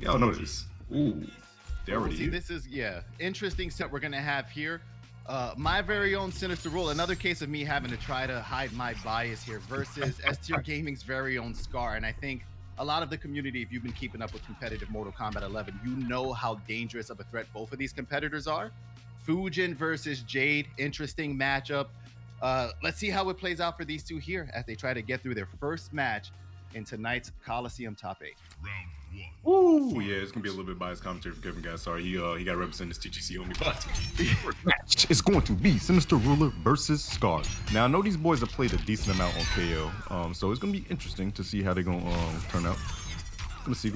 Y'all know this. Ooh, they already See, this is interesting set we're gonna have here. My very own SinisterRuler, another case of me having to try to hide my bias here versus S Tier Gaming's very own Skar. And I think a lot of the community, if you've been keeping up with competitive Mortal Kombat 11, you know how dangerous of a threat both of these competitors are. Fujin versus Jade, interesting matchup. Let's see how it plays out for these two here as they try to get through their first match in tonight's Kolosseum top 8. Round 1. Ooh, yeah, it's gonna be a little bit biased commentary for Kevin, guys. Sorry, he got to represent this TGC only, but match is going to be SinisterRuler versus Skar. Now I know these boys have played a decent amount on KO, so it's gonna be interesting to see how they're gonna turn out. Gonna see.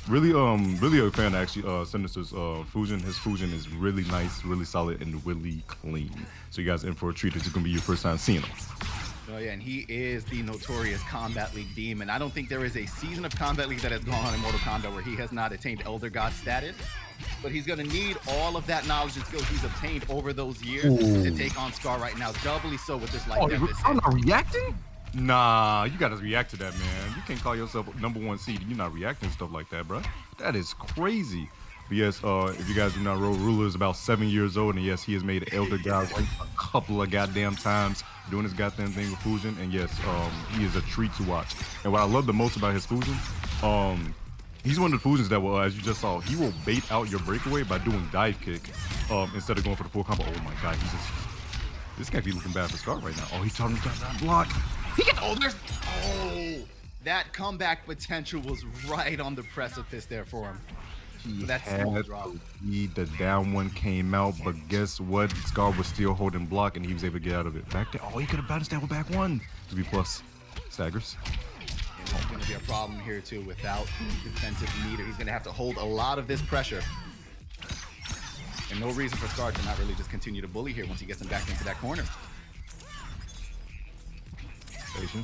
Really a fan of actually Sinister's Fujin. His Fujin is really nice, really solid, and really clean. So you guys are in for a treat. It's gonna be your first time seeing him. Oh yeah, and he is the notorious Kombat League demon. I don't think there is a season of Kombat League that has gone on in Mortal Kombat where he has not attained Elder God status. But he's gonna need all of that knowledge and skills he's obtained over those years to take on Skar right now, doubly so with this light deficit. I'm not reacting? Nah, you gotta react to that, man. You can't call yourself #1 seed and you're not reacting to stuff like that, bro. That is crazy. But yes, if you guys do not know, Ruler is about 7 years old, and yes, he has made Elder God like a couple of goddamn times doing his goddamn thing with Fujin, and yes, he is a treat to watch. And what I love the most about his Fujin, he's one of the Fujins that will, as you just saw, he will bait out your breakaway by doing dive kick instead of going for the full combo. Oh my god, this guy be looking bad for Skar right now. Oh, he's trying to block. That comeback potential was right on the precipice there for him. The down one came out, but guess what? Skar was still holding block, and he was able to get out of it. Back there, he could have bounced that with back one to be plus staggers. And there's going to be a problem here too without defensive meter. He's going to have to hold a lot of this pressure, and no reason for Skar to not really just continue to bully here once he gets him back into that corner.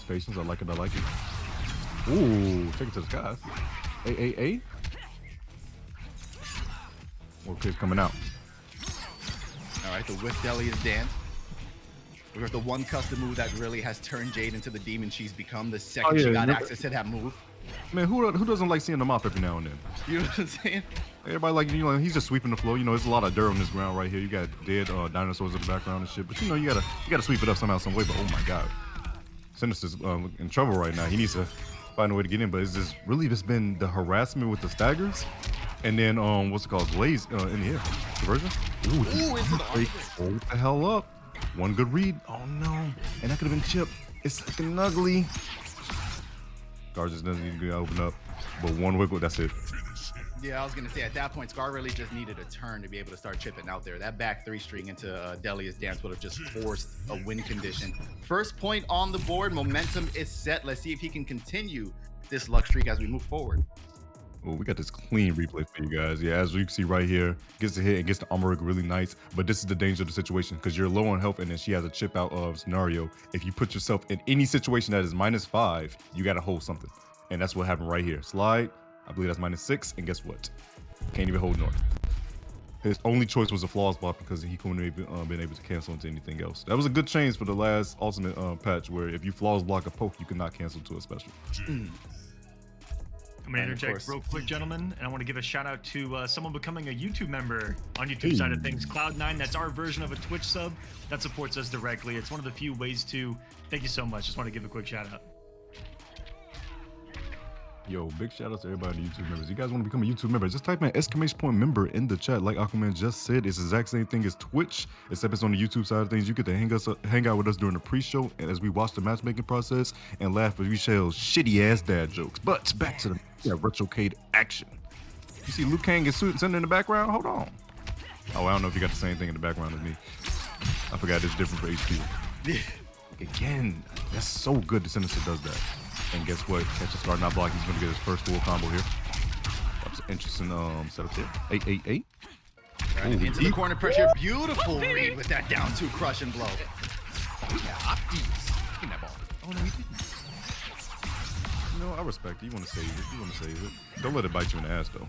Patience. I like it. Ooh, take it to the sky. A. Okay, it's coming out. All right, the whiff deli is dance. We got the one custom move that really has turned Jade into the demon she's become the second she got access to that move. Man, who doesn't like seeing the mop every now and then? You know what I'm saying? Everybody like, he's just sweeping the floor. There's a lot of dirt on this ground right here. You got dead dinosaurs in the background and shit. But you gotta sweep it up somehow, some way. But oh my god, Sinister's in trouble right now. He needs to find a way to get in. But it's just been the harassment with the staggers. And then, what's it called? Glaze in the air. Diversion? Ooh, hold the hell up. One good read. Oh no. And that could have been Chip. It's looking ugly. Skar just doesn't need to open up. But one wiggle, that's it. Yeah, I was going to say, at that point, Skar really just needed a turn to be able to start chipping out there. That back 3 string into Delia's dance would have just forced a win condition. First point on the board. Momentum is set. Let's see if he can continue this luck streak as we move forward. Oh, we got this clean replay for you guys. Yeah, as you can see right here, gets the hit and gets the armor rig really nice. But this is the danger of the situation because you're low on health and then she has a chip out of scenario. If you put yourself in any situation that is -5, you got to hold something. And that's what happened right here. Slide, I believe that's -6. And guess what? Can't even hold north. His only choice was a flaws block because he couldn't have been able to cancel into anything else. That was a good change for the last ultimate patch where if you flaws block a poke, you cannot cancel to a special. I'm going to interject real quick, gentlemen, and I want to give a shout out to someone becoming a YouTube member on YouTube side of things. Cloud9, that's our version of a Twitch sub that supports us directly. It's one of the few ways to. Thank you so much. Just want to give a quick shout out. Yo, big shout out to everybody YouTube members. You guys want to become a YouTube member, just type in !member in the chat. Like Aquaman just said, it's the exact same thing as Twitch, except it's on the YouTube side of things. You get to hang out with us during the pre-show as we watch the matchmaking process and laugh as we share shitty ass dad jokes. But back to the retrocade action. You see Liu Kang is sitting in the background? Hold on. Oh, I don't know if you got the same thing in the background as me. I forgot it's different for HP. Again, that's so good that Sinister does that. And guess what? Catch a Skar not block. He's gonna get his first full combo here. That's an interesting setup there. 8-8-8. Right, into the corner pressure. Beautiful read with that down 2 crush and blow. Oh yeah, Opties. Give that ball. Oh no, he didn't. know, I respect it. You want to save it. You want to save it. Don't let it bite you in the ass, though.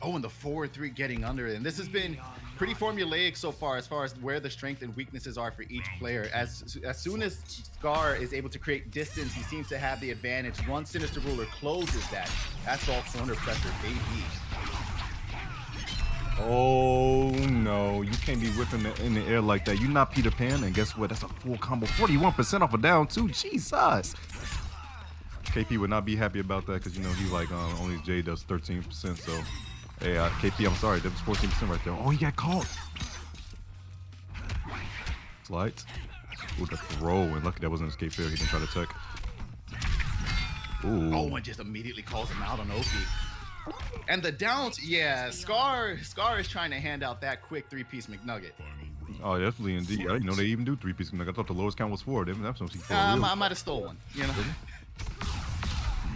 Oh, and the 4-3 getting under it. And this has been pretty formulaic so far as where the strength and weaknesses are for each player. As soon as Skar is able to create distance, he seems to have the advantage. Once SinisterRuler closes that, that's all corner pressure, baby. Oh no, you can't be whipping in the air like that. You're not Peter Pan, and guess what? That's a full combo. 41% off a down two. Jesus. KP would not be happy about that because you know he like only Jade does 13%. So hey, KP, I'm sorry, that was 14% right there. Oh, he got caught. Slides. Ooh, the throw, and lucky that wasn't an escape fair. He didn't try to tech. Ooh. Oh, and just immediately calls him out on Oki. And the downs, yeah, Skar is trying to hand out that quick 3-piece McNugget. Oh, definitely, indeed. I didn't know they even do 3-piece McNugget. I thought the lowest count was 4. That's something. I might have stole one, you know.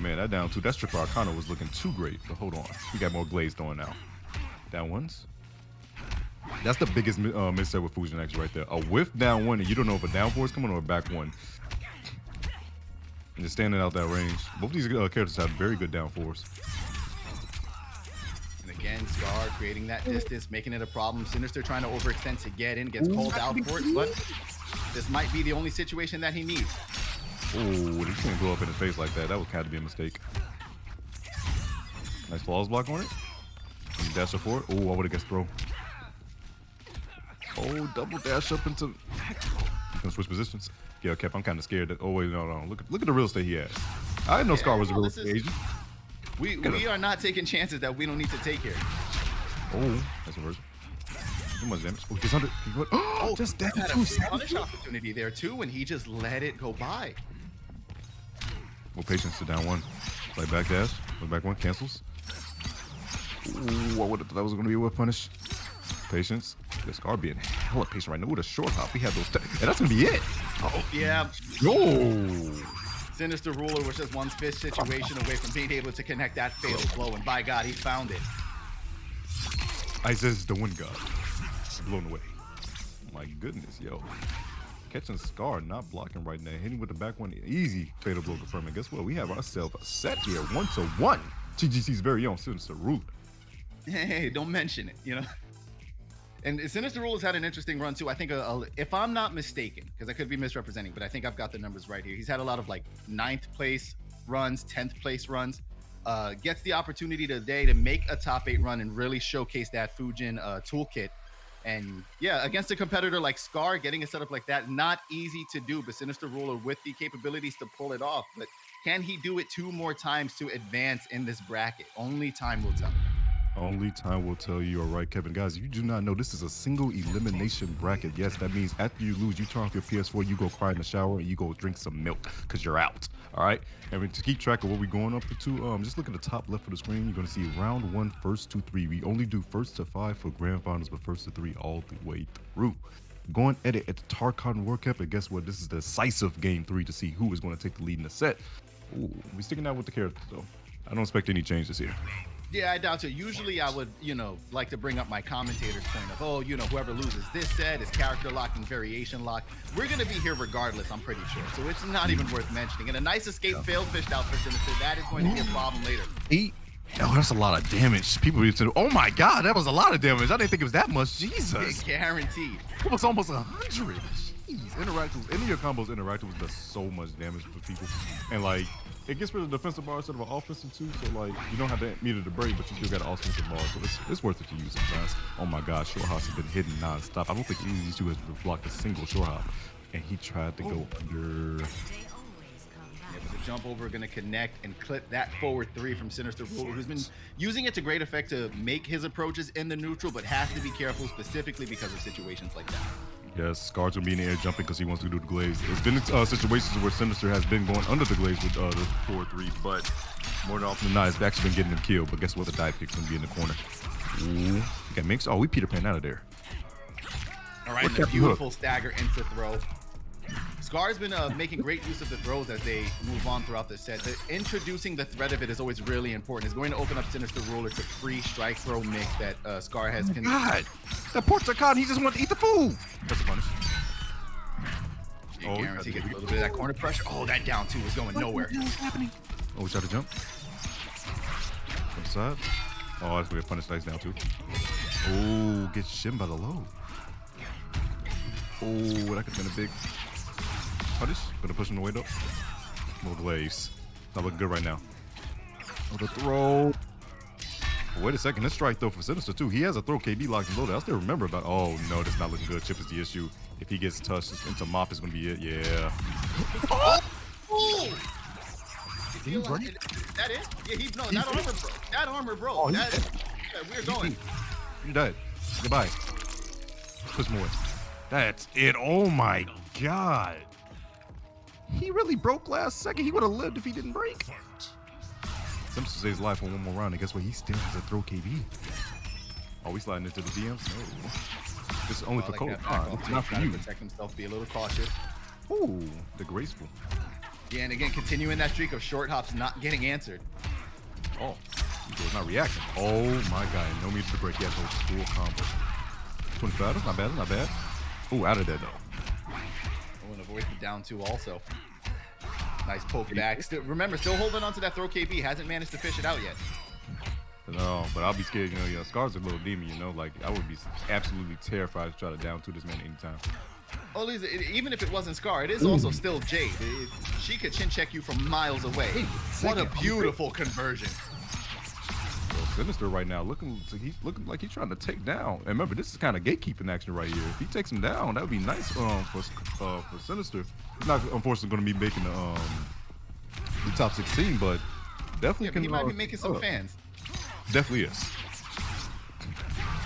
Man, that down two, that Triple Arcana was looking too great. But hold on, we got more glaze throwing now. Down ones. That's the biggest misstep with Fujin X right there. A whiff down one, and you don't know if a down four is coming or a back one. And just standing out that range. Both of these characters have very good down fours. Again, Skar creating that distance, making it a problem. Sinister trying to overextend to get in, gets called out for it, but this might be the only situation that he needs. Oh, he can't blow up in his face like that. That would kind of be a mistake. Nice flawless block on it. And dash up for it. Oh, I would have guessed throw. Oh, double dash up into. You can switch positions. Yeah, Cap, I'm kind of scared. Oh wait, no. Look at the real estate he has. I didn't know Skar was a real estate agent. We are not taking chances that we don't need to take here. Oh, that's a version. Too much damage. Oh, he's under. Oh, just that. Had a punish opportunity there too, and he just let it go by. Well, patience to down one. Play back dash. Play back one. Cancels. Ooh, I would have thought that was going to be a whip punish. Patience. The Skar being hella patient right now with a short hop. We have those. And that's going to be it. Oh, yeah. Yo. SinisterRuler was just one fist situation away from being able to connect that fatal blow, and by God, he found it. Isis the wind god. Blown away. My goodness, yo. Catching Skar, not blocking right now. Hitting with the back one. Easy fatal blow confirming. Guess what? We have ourselves a set here. 1-1. TGC's very own SinisterRuler. Hey, don't mention it, you know? And SinisterRuler has had an interesting run too. I think, if I'm not mistaken, because I could be misrepresenting, but I think I've got the numbers right here. He's had a lot of like 9th place runs, 10th place runs. Gets the opportunity today to make a top 8 run and really showcase that Fujin toolkit. And yeah, against a competitor like Skar, getting a setup like that, not easy to do, but SinisterRuler with the capabilities to pull it off. But can he do it 2 more times to advance in this bracket? Only time will tell. Only time will tell. You are right, Kevin. Guys, you do not know this is a single elimination bracket. Yes, that means after you lose, you turn off your PS4, you go cry in the shower, and you go drink some milk because you're out. All right. And to keep track of what we're going up to, just look at the top left of the screen. You're going to see round 1, first to 3. We only do first to 5 for grand finals, but first to 3 all the way through. Going at it at the Tarkon World Cup, and guess what? This is the decisive game 3 to see who is going to take the lead in the set. Ooh, we're sticking out with the characters though. I don't expect any changes here. Yeah, I doubt it. Usually I would, like to bring up my commentator's point of, whoever loses this set is character locked and variation locked. We're going to be here regardless, I'm pretty sure. So it's not even worth mentioning. And a nice escape failed fished out for Sinister. That is going to be a problem later. 8. Oh, that's a lot of damage. People be saying, oh my God, that was a lot of damage. I didn't think it was that much. Jesus. Guaranteed. It was almost 100. Jeez. Interactables, any of your combos interactables does so much damage for people. And like, it gets rid of the defensive bar instead of an offensive too, so like you don't have to meter the break, but you still got an offensive bar, so it's worth it to use sometimes. Oh my gosh, short hops have been hitting non-stop. I don't think any of these two has blocked a single short hop, and he tried to go under. Yeah, but the jump over going to connect and clip that forward 3 from SinisterRuler, who's been using it to great effect to make his approaches in the neutral, but has to be careful specifically because of situations like that. Yes, Scar's gonna be in the air jumping because he wants to do the glaze. There's been situations where Sinister has been going under the glaze with the 4-3, but more than often than not, it's actually been getting him killed. But guess what? The dive kick's gonna be in the corner. Ooh, okay, makes. Oh, we Peter Pan out of there. All right, and a beautiful stagger into throw. Scar's been making great use of the throws as they move on throughout the set. Introducing the threat of it is always really important. It's going to open up SinisterRuler to free strike throw mix that Skar has. Oh God, that poor Takan, he just wanted to eat the food. That's a punish. Guarantee gets a little bit of that corner pressure. Oh, that down 2 is going nowhere. What's happening? Oh, we tried to jump. Side. Oh, that's gonna punish dice now too. Oh, get shimmed by the low. Oh, that could have been a big punish. Gonna push him away though. More glaze. Not looking good right now. Oh, the throw. Wait a second. This strike though for Sinister too. He has a throw KB locked and loaded. I still remember about. Oh no, that's not looking good. Chip is the issue. If he gets touched into mop, is gonna be it. Yeah. Oh! Did he run? That it? Yeah, that armor broke. That armor broke. Oh, We're going. You died. Goodbye. Push more. That's it. Oh my god. He really broke last second. He would have lived if he didn't break. Simpson saves life on one more round, and guess what? He still has a throw KB. Are we sliding into the DMs? No. This is only for Cole. It's not for you. Protect himself, be a little cautious. Ooh, the graceful. Yeah, and again, continuing that streak of short hops not getting answered. Oh, he's not reacting. Oh my god, no need to break. Yes, full combo. 25, that's not bad, that's not bad. Ooh, out of there though. Oh, and avoid the down two also. Nice poke back. Remember, still holding on to that throw KB. Hasn't managed to fish it out yet. No, but I'll be scared, you know, Scar's a little demon, you know, like I would be absolutely terrified to try to down to this man anytime. Oh, Lisa, even if it wasn't Skar, it is also still Jade. She could chin check you from miles away. What a beautiful conversion. Well, Sinister right now looking like he's trying to take down. And remember, this is kind of gatekeeping action right here. If he takes him down, that would be nice for Sinister. He's not unfortunately going to be making the top 16, but definitely he might be making some fans. Definitely is.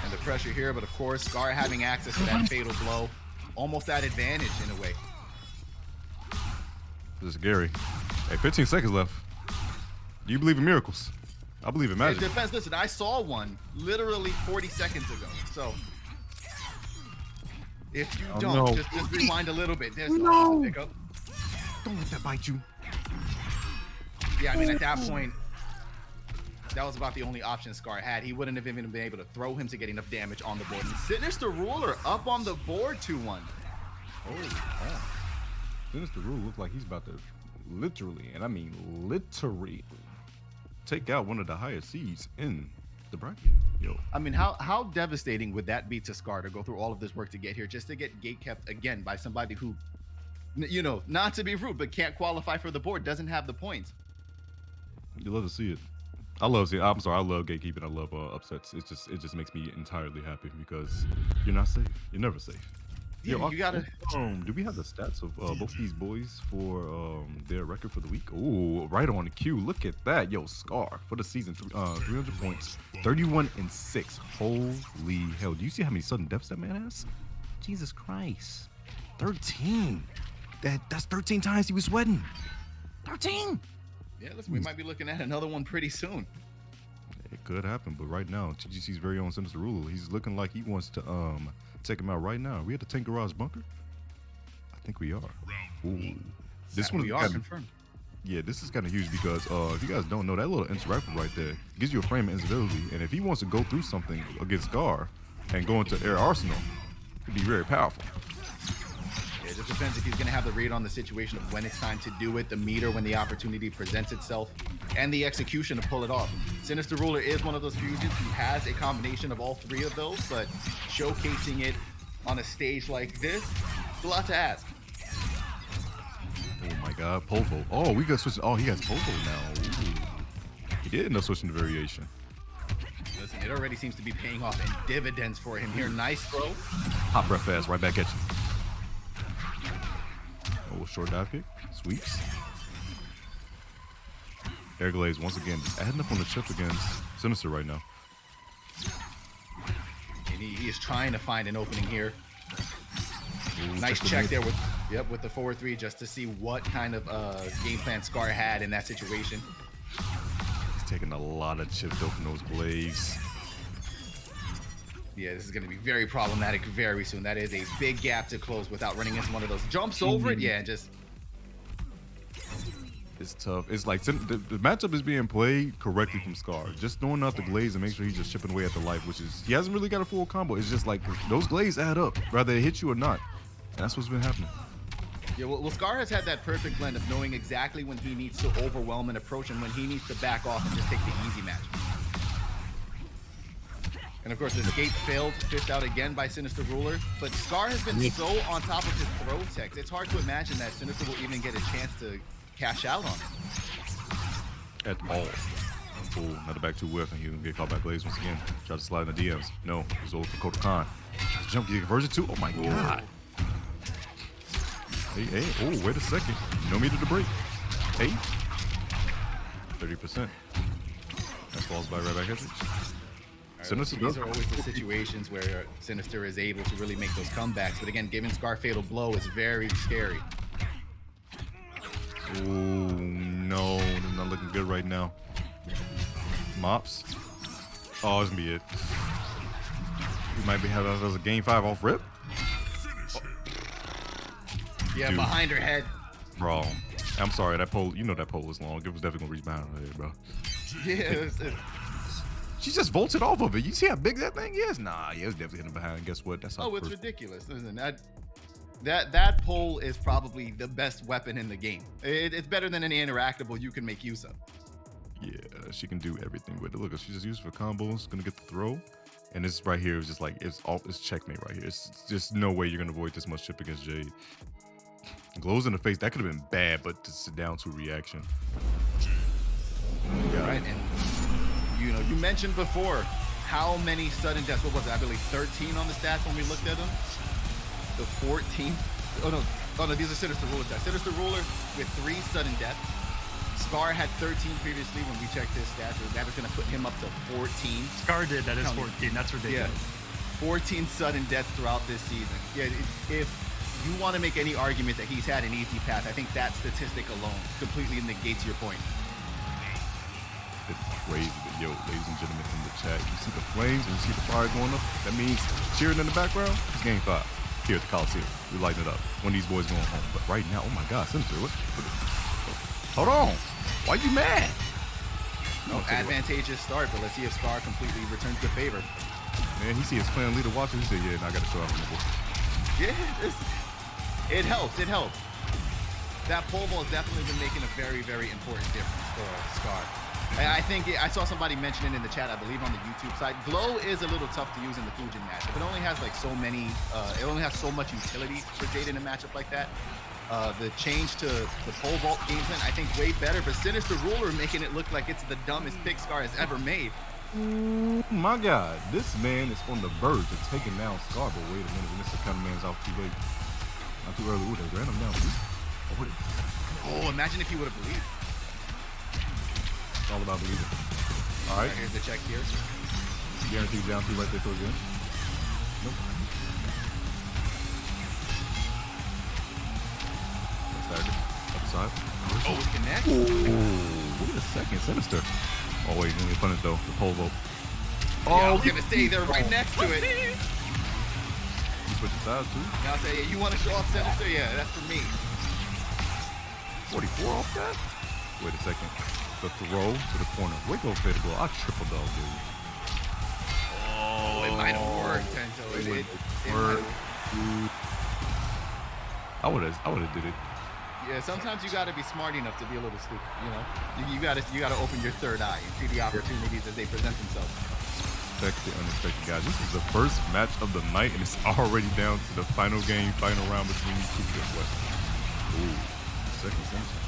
And the pressure here, but of course, Skar having access to that fatal blow. Almost that advantage in a way. This is Gary. Hey, 15 seconds left. Do you believe in miracles? I believe in magic. It depends. Listen, I saw one literally 40 seconds ago. So if you don't, just rewind a little bit. There's no. Don't let that bite you. Yeah, I mean, at that point, that was about the only option Skar had. He wouldn't have even been able to throw him to get enough damage on the board. And SinisterRuler up on the board 2-1. Oh, wow. SinisterRuler looks like he's about to literally, and I mean literally, take out one of the highest seeds in the bracket. Yo. I mean, how devastating would that be to Skar to go through all of this work to get here, just to get gate kept again by somebody who, you know, not to be rude, but can't qualify for the board, doesn't have the points. You love to see it. I love seeing. I'm sorry. I love gatekeeping. I love upsets. It just makes me entirely happy because you're not safe. You're never safe. Yeah, yo, you gotta. Do we have the stats of both these boys for their record for the week? Oh, right on the cue. Look at that, yo, Skar for the season, 300 points, 31-6. Holy hell! Do you see how many sudden deaths that man has? Jesus Christ, 13. That's 13 times he was sweating. 13. Yeah, listen, we might be looking at another one pretty soon. It could happen, but right now, TGC's very own SinisterRuler, he's looking like he wants to take him out right now. Are we at the Tank Garage bunker? I think we are. Ooh. This one we are confirmed. Yeah, this is kind of huge because if you guys don't know, that little interactive right there gives you a frame of invisibility, and if he wants to go through something against Skar and go into Air Arsenal, it'd be very powerful. It just depends if he's going to have the read on the situation of when it's time to do it, the meter when the opportunity presents itself, and the execution to pull it off. SinisterRuler is one of those fusions who has a combination of all three of those, but showcasing it on a stage like this, it's a lot to ask. Oh my god, Povo. Oh, we got switching. Oh, he has Povo now. Ooh. He did end up switching the variation. Listen, it already seems to be paying off in dividends for him here. Nice throw. Hot breath fast, right back at you. Oh, short dive kick, sweeps. Air glaze once again, just adding up on the chip against Sinister right now. And he is trying to find an opening here. Ooh, nice check there with the forward 3 just to see what kind of game plan Skar had in that situation. He's taking a lot of chip though from those glaives. Yeah, this is going to be very problematic very soon. That is a big gap to close without running into one of those jumps over it. Yeah, just... It's tough. It's like the matchup is being played correctly from Skar. Just throwing out the glaze and make sure he's just chipping away at the life, which is, he hasn't really got a full combo. It's just like those glazes add up, whether they hit you or not. And that's what's been happening. Yeah, well, Skar has had that perfect blend of knowing exactly when he needs to overwhelm an approach and when he needs to back off and just take the easy match. And of course, escape failed, fished out again by SinisterRuler. But Skar has been so on top of his throw techs, it's hard to imagine that Sinister will even get a chance to cash out on it. At all. Oh, another back two whiff, and he's gonna get caught by Glaze once again. Try to slide in the DMs. No, he's over for Koto Khan. Jump kick version 2. Oh my god. Hey, oh, wait a second. No meter to break. Hey. 30%. That falls by right back at it. Sinister, these are always the situations where Sinister is able to really make those comebacks. But again, giving Skar fatal blow is very scary. Oh no, they're not looking good right now. Mops. Oh, it's gonna be it. We might be having a game 5 off rip. Oh. Yeah, Dude. Behind her head. Bro, I'm sorry, that pole, you know that pole is long. It was definitely gonna reach behind her head, bro. Yeah, she just vaulted off of it. You see how big that thing is? Nah, yeah, it's definitely hitting behind. Guess what? That's how. Oh, it's ridiculous. Listen, that pole is probably the best weapon in the game. It's better than any interactable you can make use of. Yeah, she can do everything with it. Look, she just used it for combos. Gonna get the throw, and this right here is just like it's checkmate right here. It's just no way you're gonna avoid this much chip against Jade. Glows in the face. That could have been bad, but just a down to reaction. Right, and you know, you mentioned before how many sudden deaths. What was it? I believe 13 on the stats when we looked at them. The 14. Oh no, these are SinisterRuler stats. SinisterRuler with 3 sudden deaths. Skar had 13 previously when we checked his stats. That is going to put him up to 14. Skar did. That is 14. That's ridiculous. Yeah, 14 sudden deaths throughout this season. Yeah, if you want to make any argument that he's had an easy path, I think that statistic alone completely negates your point. It's crazy. Yo, ladies and gentlemen in the chat, you see the flames and you see the fire going up? That means cheering in the background. It's game 5 here at the Kolosseum. We lighting it up. One of these boys going home. But right now, oh my God, Sinister, what? Hold on. Why you mad? No, advantageous start, but let's see if Skar completely returns the favor. Man, he see his clan leader watching. He said, yeah, I got to show off. Yeah, it helps. It helps. That pole ball has definitely been making a very, very important difference for Skar. I think I saw somebody mention it in the chat, I believe on the YouTube side. Glow is a little tough to use in the Fujin matchup. It only has like so many, it only has so much utility for Jade in a matchup like that. The change to the pole vault game plan, I think way better, but SinisterRuler making it look like it's the dumbest pick Skar has ever made. My God, this man is on the verge of taking down Skar, but wait a minute, when this kind of man's out too late. Not too early. Ooh, they ran him down too. Oh, imagine if he would have believed. It's all about believing. All right. Here's the check here. Guaranteed down 2 right there towards the end. Nope. Upside. Oh, it connects. Oh, wait a second, Sinister. Oh wait, gonna get punished though. The pole vote. Oh, yeah, I was gonna say they're right next to it. You switch the sides too. Now I'll say, you want to show off Sinister? Yeah, that's for me. 44 off that. Wait a second. The throw to the corner. Wait, go fatal blow. I triple dog, dude. Oh, it might have worked, Tento. It might have. I would have did it. Yeah, sometimes you got to be smart enough to be a little stupid. You know, you got to open your third eye and see the opportunities as they present themselves. Expect the unexpected, guys. This is the first match of the night, and it's already down to the final game, final round between these two. Guess what? Ooh, second Sinister.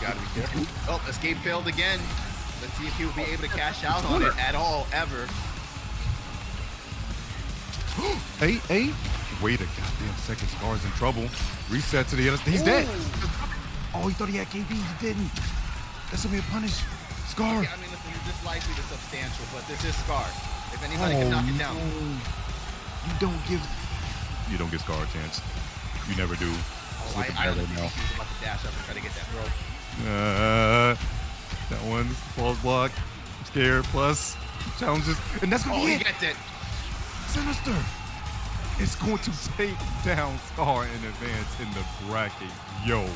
Gotta be careful. Oh, escape failed again. Let's see if he'll be able to cash out on it at all, ever. Hey, wait a goddamn second. Skar's in trouble. Reset to the other. He's dead. Oh, he thought he had KB. He didn't. That's gonna be a punish. Skar. Okay, I mean, listen, you're just likely to substantial, but this is Skar. If anybody can knock it down. You don't give Skar a chance. You never do. Oh, I don't think he's about to dash up and try to get that throw. That one falls block. I'm scared. Plus challenges, and that's gonna be it. He gets it. Sinister is going to take down Skar in advance in the bracket. Yo,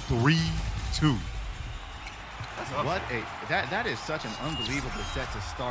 3-2. That is such an unbelievable set to start